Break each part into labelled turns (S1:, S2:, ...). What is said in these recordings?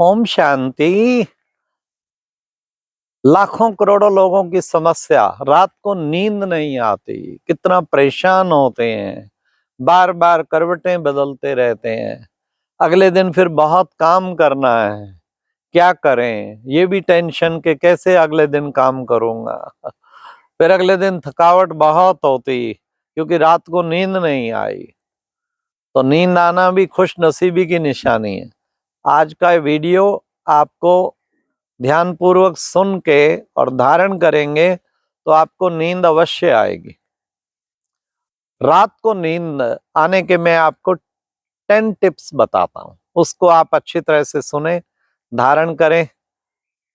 S1: ओम शांति। लाखों करोड़ों लोगों की समस्या, रात को नींद नहीं आती, कितना परेशान होते हैं, बार बार करवटें बदलते रहते हैं। अगले दिन फिर बहुत काम करना है, क्या करें, ये भी टेंशन के कैसे अगले दिन काम करूंगा। फिर अगले दिन थकावट बहुत होती क्योंकि रात को नींद नहीं आई। तो नींद आना भी खुश नसीबी की निशानी है। आज का वीडियो आपको ध्यान पूर्वक सुन के और धारण करेंगे तो आपको नींद अवश्य आएगी। रात को नींद आने के मैं आपको 10 टिप्स बताता हूं, उसको आप अच्छी तरह से सुने, धारण करें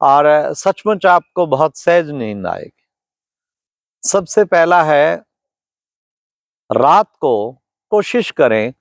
S1: और सचमुच आपको बहुत सहज नींद आएगी। सबसे पहला है, रात को कोशिश करें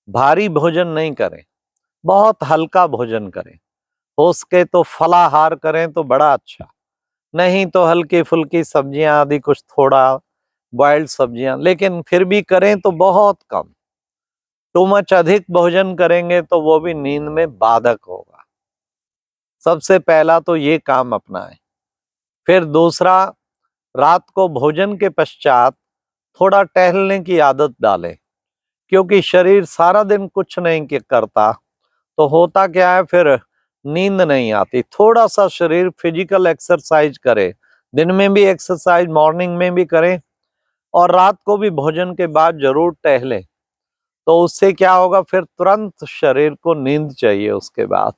S1: भारी भोजन नहीं करें, बहुत हल्का भोजन करें। हो सके तो फलाहार करें तो बड़ा अच्छा, नहीं तो हल्की फुल्की सब्जियां आदि कुछ थोड़ा बॉइल्ड सब्जियां, लेकिन फिर भी करें तो बहुत कम। टू मच अधिक भोजन करेंगे तो वो भी नींद में बाधक होगा। सबसे पहला तो ये काम अपनाएं। फिर दूसरा, रात को भोजन के पश्चात थोड़ा टहलने की आदत डालें, क्योंकि शरीर सारा दिन कुछ नहीं करता तो होता क्या है, फिर नींद नहीं आती। थोड़ा सा शरीर फिजिकल एक्सरसाइज करे, दिन में भी एक्सरसाइज मॉर्निंग में भी करें और रात को भी भोजन के बाद जरूर टहलें। तो उससे क्या होगा, फिर तुरंत शरीर को नींद चाहिए उसके बाद।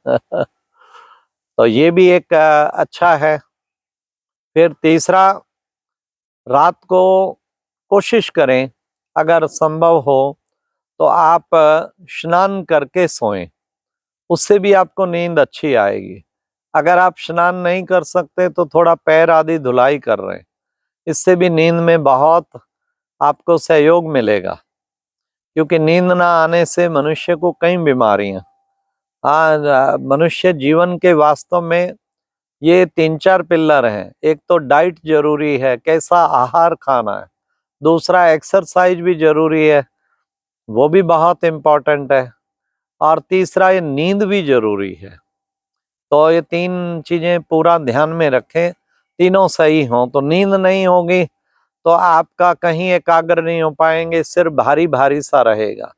S1: तो ये भी एक अच्छा है। फिर तीसरा, रात को कोशिश करें अगर संभव हो तो आप स्नान करके सोएं, उससे भी आपको नींद अच्छी आएगी। अगर आप स्नान नहीं कर सकते तो थोड़ा पैर आदि धुलाई कर रहे हैं, इससे भी नींद में बहुत आपको सहयोग मिलेगा। क्योंकि नींद ना आने से मनुष्य को कई बीमारियां, मनुष्य जीवन के वास्तव में ये 3-4 पिलर हैं। एक तो डाइट जरूरी है, कैसा आहार खाना है। दूसरा, एक्सरसाइज भी जरूरी है, वो भी बहुत इम्पोर्टेंट है। और तीसरा, ये नींद भी जरूरी है। तो ये 3 चीजें पूरा ध्यान में रखें, तीनों सही हों तो नींद नहीं होगी तो आपका कहीं एकाग्र नहीं हो पाएंगे, सिर भारी भारी सा रहेगा।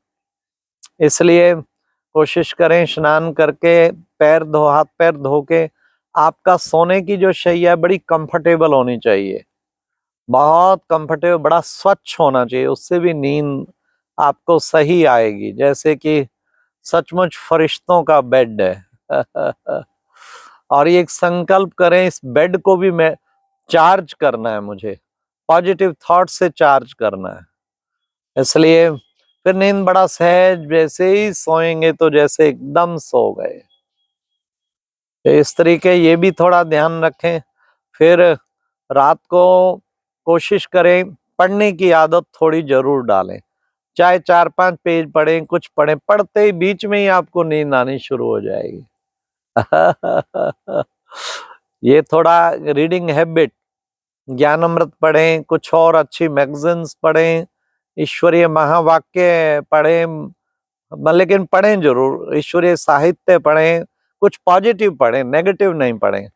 S1: इसलिए कोशिश करें स्नान करके हाथ पैर धो के, आपका सोने की जो शैया है बड़ी कंफर्टेबल होनी चाहिए, बहुत कंफर्टेबल, बड़ा स्वच्छ होना चाहिए, उससे भी नींद आपको सही आएगी, जैसे कि सचमुच फरिश्तों का बेड है। और ये एक संकल्प करें, इस बेड को भी मैं चार्ज करना है, मुझे पॉजिटिव थॉट से चार्ज करना है। इसलिए फिर नींद बड़ा सहज, जैसे ही सोएंगे तो जैसे एकदम सो गए। इस तरीके ये भी थोड़ा ध्यान रखें। फिर रात को कोशिश करें पढ़ने की आदत थोड़ी जरूर डालें, चाहे 4-5 पेज पढ़ें, कुछ पढ़ें, पढ़ते ही बीच में ही आपको नींद आनी शुरू हो जाएगी। ये थोड़ा रीडिंग हैबिट, ज्ञानामृत पढ़ें, कुछ और अच्छी मैगजीन्स पढ़ें, ईश्वरीय महावाक्य पढ़ें, लेकिन पढ़ें जरूर, ईश्वरीय साहित्य पढ़ें, कुछ पॉजिटिव पढ़ें, नेगेटिव नहीं पढ़ें।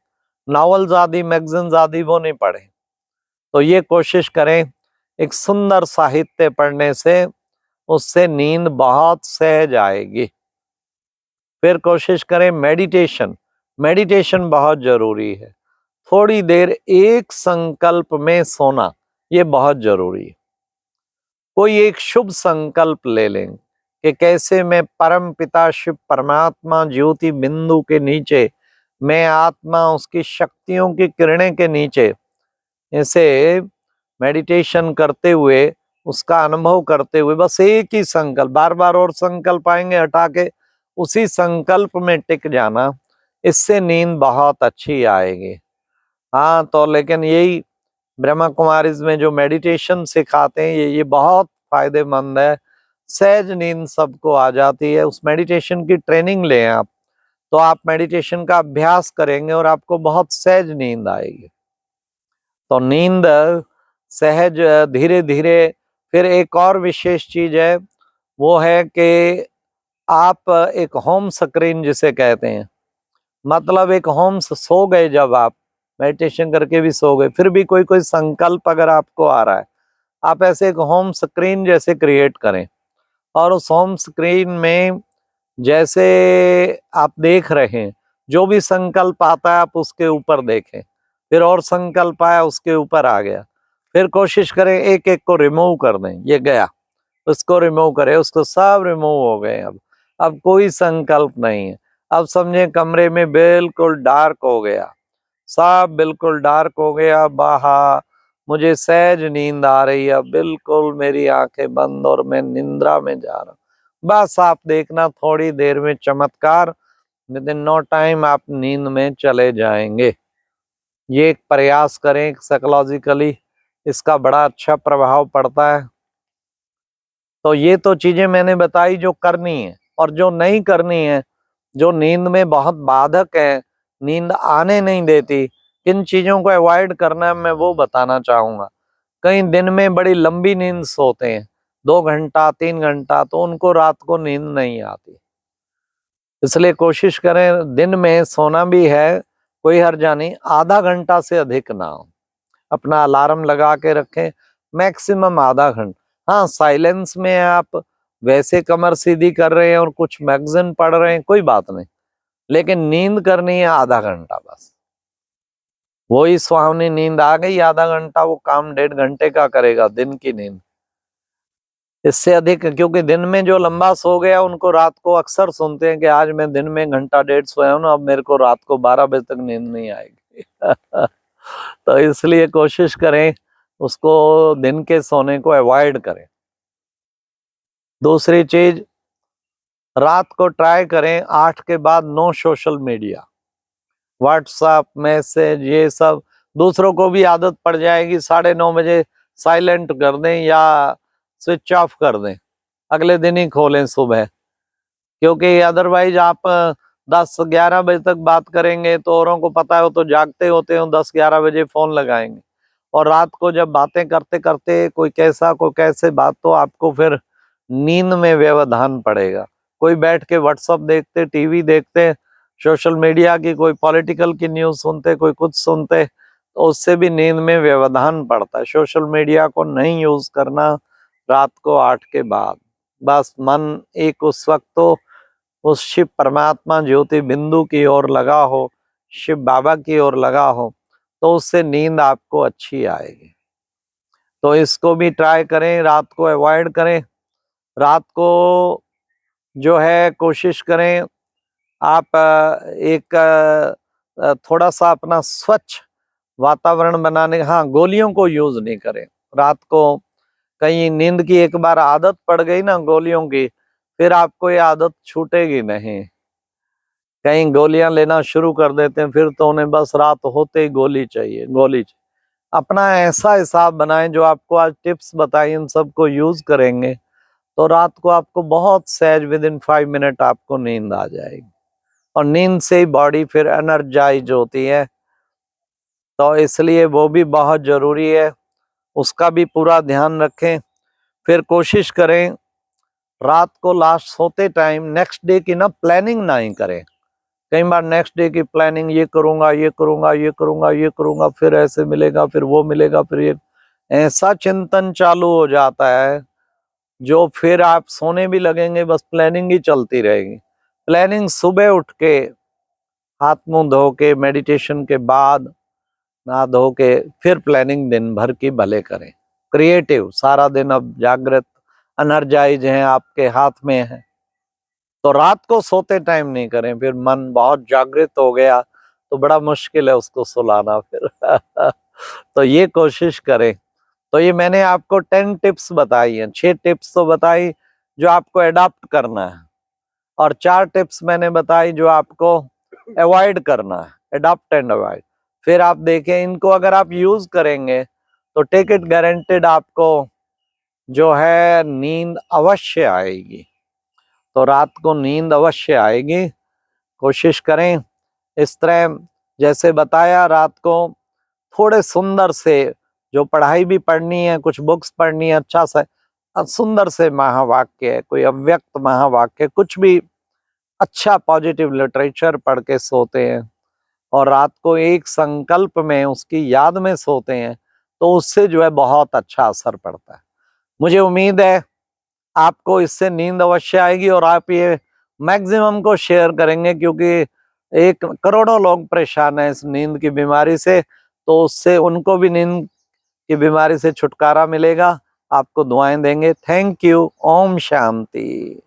S1: नॉवेल्स आदि, मैगजीन्स आदि वो नहीं पढ़ें। तो ये कोशिश करें, एक सुंदर साहित्य पढ़ने से उससे नींद बहुत सहज आएगी। फिर कोशिश करें मेडिटेशन, मेडिटेशन बहुत जरूरी है। थोड़ी देर एक संकल्प में सोना, ये बहुत जरूरी है। कोई एक शुभ संकल्प ले लें कि कैसे मैं परम पिता शिव परमात्मा ज्योति बिंदु के नीचे, मैं आत्मा उसकी शक्तियों की किरणें के नीचे, ऐसे मेडिटेशन करते हुए, उसका अनुभव करते हुए, बस एक ही संकल्प, बार बार और संकल्प आएंगे हटा के उसी संकल्प में टिक जाना, इससे नींद बहुत अच्छी आएगी। हाँ, तो लेकिन यही ब्रह्मा कुमारीज में जो मेडिटेशन सिखाते हैं, ये बहुत फायदेमंद है। सहज नींद सबको आ जाती है, उस मेडिटेशन की ट्रेनिंग लें आप, तो आप मेडिटेशन का अभ्यास करेंगे और आपको बहुत सहज नींद आएगी। तो नींद सहज धीरे धीरे। फिर एक और विशेष चीज है, वो है कि आप एक होम स्क्रीन जिसे कहते हैं, मतलब एक होम सो गए, जब आप मेडिटेशन करके भी सो गए, फिर भी कोई कोई संकल्प अगर आपको आ रहा है, आप ऐसे एक होम स्क्रीन जैसे क्रिएट करें, और उस होम स्क्रीन में जैसे आप देख रहे हैं, जो भी संकल्प आता है आप उसके ऊपर देखें, फिर और संकल्प आया उसके ऊपर आ गया, फिर कोशिश करें एक एक को रिमूव कर दें, ये गया उसको रिमूव करें, उसको सब रिमूव हो गए। अब कोई संकल्प नहीं है। अब समझे कमरे में बिल्कुल डार्क हो गया, सब बिल्कुल डार्क हो गया, बाहर मुझे सहज नींद आ रही है, बिल्कुल मेरी आंखें बंद और मैं निंद्रा में जा रहा हूँ। बस आप देखना थोड़ी देर में चमत्कार, विद इन नो टाइम आप नींद में चले जाएंगे। ये एक प्रयास करें, साइकोलॉजिकली इसका बड़ा अच्छा प्रभाव पड़ता है। तो ये तो चीजें मैंने बताई जो करनी है, और जो नहीं करनी है, जो नींद में बहुत बाधक है, नींद आने नहीं देती, किन चीजों को अवॉइड करना है मैं वो बताना चाहूंगा। कई दिन में बड़ी लंबी नींद सोते हैं, 2 घंटा 3 घंटा, तो उनको रात को नींद नहीं आती। इसलिए कोशिश करें दिन में सोना भी है, कोई हर्जा नहीं, आधा घंटा से अधिक ना हो। अपना अलार्म लगा के रखें, मैक्सिमम आधा घंटा। हाँ, साइलेंस में आप वैसे कमर सीधी कर रहे हैं और कुछ मैगजीन पढ़ रहे हैं, कोई बात नहीं, लेकिन नींद करनी है आधा घंटा बस। वही सुहावनी नींद आ गई, आधा घंटा वो काम 1.5 घंटे का करेगा, दिन की नींद। इससे अधिक, क्योंकि दिन में जो लंबा सो गया उनको रात को अक्सर सुनते हैं कि आज मैं दिन में 1 घंटा 1.5 सोया हूं ना, अब मेरे को रात को 12 बजे तक नींद नहीं आएगी। तो इसलिए कोशिश करें उसको दिन के सोने को अवॉइड करें। दूसरी चीज, रात को ट्राई करें 8 के बाद no social media, WhatsApp message ये सब। दूसरों को भी आदत पड़ जाएगी, 9:30 बजे साइलेंट कर दें या स्विच ऑफ कर दें, अगले दिन ही खोलें सुबह, क्योंकि अदरवाइज आप 10-11 बजे तक बात करेंगे तो औरों को पता है, वो तो जागते होते हैं, 10-11 बजे फोन लगाएंगे, और रात को जब बातें करते करते कोई कैसे बात, तो आपको फिर नींद में व्यवधान पड़ेगा। कोई बैठ के व्हाट्सअप देखते, टीवी देखते, सोशल मीडिया की कोई पॉलिटिकल की न्यूज सुनते, कोई कुछ सुनते, तो उससे भी नींद में व्यवधान पड़ता है। सोशल मीडिया को नहीं यूज करना रात को 8 के बाद। बस मन एक उस वक्त तो उस शिव परमात्मा ज्योति बिंदु की ओर लगा हो, शिव बाबा की ओर लगा हो, तो उससे नींद आपको अच्छी आएगी। तो इसको भी ट्राई करें, रात को अवॉइड करें। रात को जो है कोशिश करें आप एक थोड़ा सा अपना स्वच्छ वातावरण बनाने। हाँ, गोलियों को यूज नहीं करें रात को। कहीं नींद की एक बार आदत पड़ गई ना गोलियों की, फिर आपको ये आदत छूटेगी नहीं। कहीं गोलियां लेना शुरू कर देते हैं, फिर तो उन्हें बस रात होते ही गोली चाहिए, गोली चाहिए। अपना ऐसा हिसाब बनाएं, जो आपको आज टिप्स बताई इन सबको यूज करेंगे तो रात को आपको बहुत सहज, विद इन 5 मिनट आपको नींद आ जाएगी, और नींद से ही बॉडी फिर एनर्जाइज होती है। तो इसलिए वो भी बहुत जरूरी है, उसका भी पूरा ध्यान रखें। फिर कोशिश करें रात को लास्ट सोते टाइम नेक्स्ट डे की ना प्लानिंग ना ही करें। कई बार नेक्स्ट डे की प्लानिंग, ये करूंगा ये करूंगा ये करूंगा ये करूंगा, फिर ऐसे मिलेगा फिर वो मिलेगा, फिर ये ऐसा चिंतन चालू हो जाता है, जो फिर आप सोने भी लगेंगे बस प्लानिंग ही चलती रहेगी। प्लानिंग सुबह उठ के हाथ मुंह धो के मेडिटेशन के बाद नहा धो के फिर प्लानिंग दिन भर की भले करें। क्रिएटिव सारा दिन, अब जागृत एनर्जाइज हैं, आपके हाथ में है। तो रात को सोते टाइम नहीं करें, फिर मन बहुत जागृत हो गया तो बड़ा मुश्किल है उसको सुलाना फिर। तो ये कोशिश करें। तो ये मैंने आपको 10 टिप्स बताई हैं, 6 टिप्स तो बताई जो आपको एडॉप्ट करना है, और 4 टिप्स मैंने बताई जो आपको अवॉइड करना है, एडॉप्ट एंड अवॉइड। फिर आप देखें, इनको अगर आप यूज करेंगे तो टेक इट गारंटेड आपको जो है नींद अवश्य आएगी। तो रात को नींद अवश्य आएगी। कोशिश करें इस तरह जैसे बताया, रात को थोड़े सुंदर से, जो पढ़ाई भी पढ़नी है, कुछ बुक्स पढ़नी है, अच्छा सा सुंदर से महावाक्य, कोई अव्यक्त महावाक्य, कुछ भी अच्छा पॉजिटिव लिटरेचर पढ़ के सोते हैं और रात को एक संकल्प में उसकी याद में सोते हैं, तो उससे जो है बहुत अच्छा असर पड़ता है। मुझे उम्मीद है आपको इससे नींद अवश्य आएगी और आप ये मैक्सिमम को शेयर करेंगे, क्योंकि एक करोड़ों लोग परेशान हैं इस नींद की बीमारी से, तो उससे उनको भी नींद की बीमारी से छुटकारा मिलेगा। आपको दुआएं देंगे। Thank you. ओम शांति।